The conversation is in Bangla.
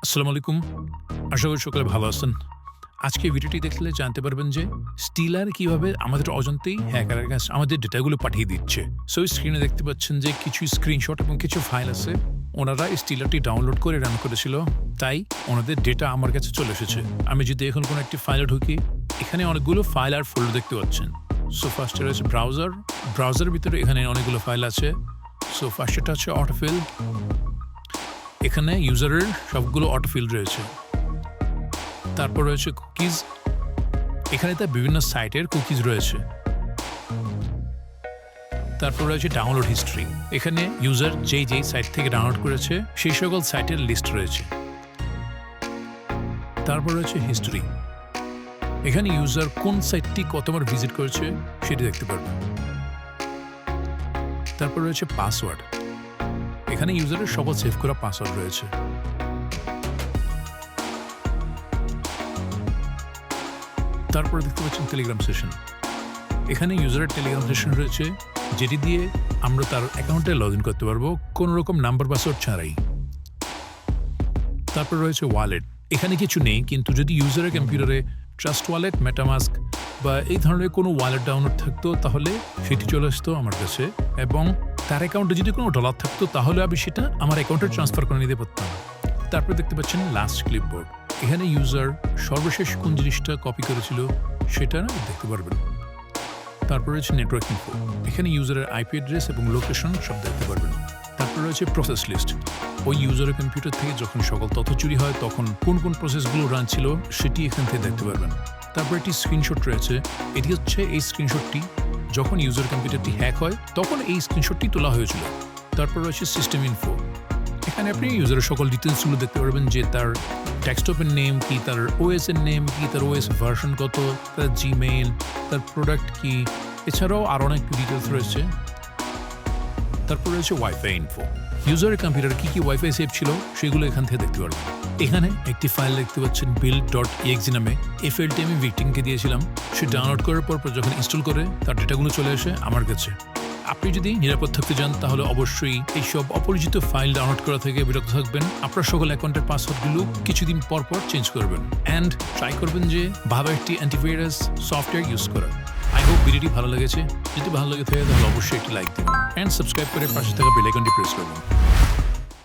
আসসালামু আলাইকুম, আশা করি সকলে ভালো আছেন। আজকে ভিডিওটি দেখলে জানতে পারবেন যে স্টিলার কিভাবে আমাদের অজান্তেই হ্যাকারের কাছে আমাদের ডেটাগুলো পাঠিয়ে দিচ্ছে। সো স্ক্রিনে দেখতে পাচ্ছেন যে কিছু স্ক্রিনশট এবং কিছু ফাইল আছে। ওনারা স্টিলারটি ডাউনলোড করে রান করেছিল, তাই ওনাদের ডেটা আমার কাছে চলে এসেছে। আমি যদি এখন কোনো একটি ফাইলে ঢুকি, এখানে অনেকগুলো ফাইল আর ফোল্ডার দেখতে পাচ্ছেন। সো ফার্স্টে রয়েছে ব্রাউজারের ভিতরে এখানে অনেকগুলো ফাইল আছে। সো ফার্স্টেটা হচ্ছে অটোফিল, এখানে ইউজারের সবগুলো অটোফিল রয়েছে। তারপর রয়েছে কুকিজ, এখানে তার বিভিন্ন সাইটের কুকিজ রয়েছে। তারপর রয়েছে ডাউনলোড হিস্ট্রি, এখানে ইউজার যেই সাইট থেকে ডাউনলোড করেছে সেই সকল সাইটের লিস্ট রয়েছে। তারপর রয়েছে হিস্ট্রি, এখানে ইউজার কোন সাইটটি কতবার ভিজিট করেছে সেটি দেখতে পারবে। তারপর রয়েছে পাসওয়ার্ড, এখানে ইউজারের সকল সেভ করা পাসওয়ার্ড রয়েছে। তারপর দেখতে পাচ্ছেন টেলিগ্রাম সেশন, এখানে ইউজারের টেলিগ্রাম সেশন রয়েছে, যেটি দিয়ে আমরা তার অ্যাকাউন্টে লগ ইন করতে পারবো কোনো রকম নাম্বার পাসওয়ার্ড ছাড়াই। তারপর রয়েছে ওয়ালেট, এখানে কিছু নেই, কিন্তু যদি ইউজারের কম্পিউটারে ট্রাস্ট ওয়ালেট, মেটামাস্ক বা এই ধরনের কোনো ওয়ালেট ডাউনলোড থাকতো তাহলে সেটি চলে আসতো আমার কাছে, এবং তার অ্যাকাউন্টে যদি কোনো ডলার থাকতো তাহলে আমি সেটা আমার অ্যাকাউন্টে ট্রান্সফার করে নিতে পারতাম। তারপর দেখতে পাচ্ছেন লাস্ট ক্লিপবোর্ড, এখানে ইউজার সর্বশেষ কোন জিনিসটা কপি করেছিল সেটা দেখতে পারবেন। তারপর রয়েছে নেটওয়ার্ক ইনফো, এখানে ইউজারের আইপি অ্যাড্রেস এবং লোকেশন সব দেখতে পারবেন। তারপর রয়েছে প্রসেস লিস্ট, ওই ইউজারের কম্পিউটার থেকে যখন সকল তথ্য চুরি হয় তখন কোন কোন প্রসেসগুলো রান ছিল সেটি এখান থেকে দেখতে পারবেন। তারপর একটি স্ক্রিনশট রয়েছে, এটি হচ্ছে এই স্ক্রিনশটটি যখন ইউজার কম্পিউটারটি হ্যাক হয় তখন এই স্ক্রিনশটটি তোলা হয়েছিল। তারপর রয়েছে সিস্টেম ইনফো, এখানে আপনি ইউজারের সকল ডিটেলসগুলো দেখতে পারবেন, যে তার ডেস্কটপের নেম কি, তার ওএস এর নেম কি, তার ওএস ভার্সন কত, তার জিমেইল, তার প্রোডাক্ট কি, এছাড়াও আরও অনেক ডিটেলস রয়েছে। তারপর রয়েছে ওয়াইফাই ইনফো, ইউজারের কম্পিউটারে কী কী ওয়াইফাই সেভ ছিল সেগুলো এখান থেকে দেখতে পারবেন। এখানে একটি ফাইল দেখতে পাচ্ছেন build.exe নামে, এই ফাইলটি আমি ভিক্টিমকে দিয়েছিলাম। সে ডাউনলোড করার পর যখন ইনস্টল করে তার ডেটাগুলো চলে আসে আমার কাছে। আপনি যদি নিরাপদ থাকতে চান তাহলে অবশ্যই এইসব অপরিচিত ফাইল ডাউনলোড করা থেকে বিরত থাকবেন। আপনার সকল অ্যাকাউন্টের পাসওয়ার্ডগুলো কিছুদিন পর চেঞ্জ করবেন, অ্যান্ড ট্রাই করবেন যে ভালো একটি অ্যান্টিভাইরাস সফটওয়্যার ইউজ করার। আই হোপ ভিডিওটি ভালো লেগেছে, যদি ভালো লেগে থাকে তাহলে অবশ্যই একটি লাইক দিন অ্যান্ড সাবস্ক্রাইব করে পাশে থাকা বেল আইকনটি প্রেস করবেন।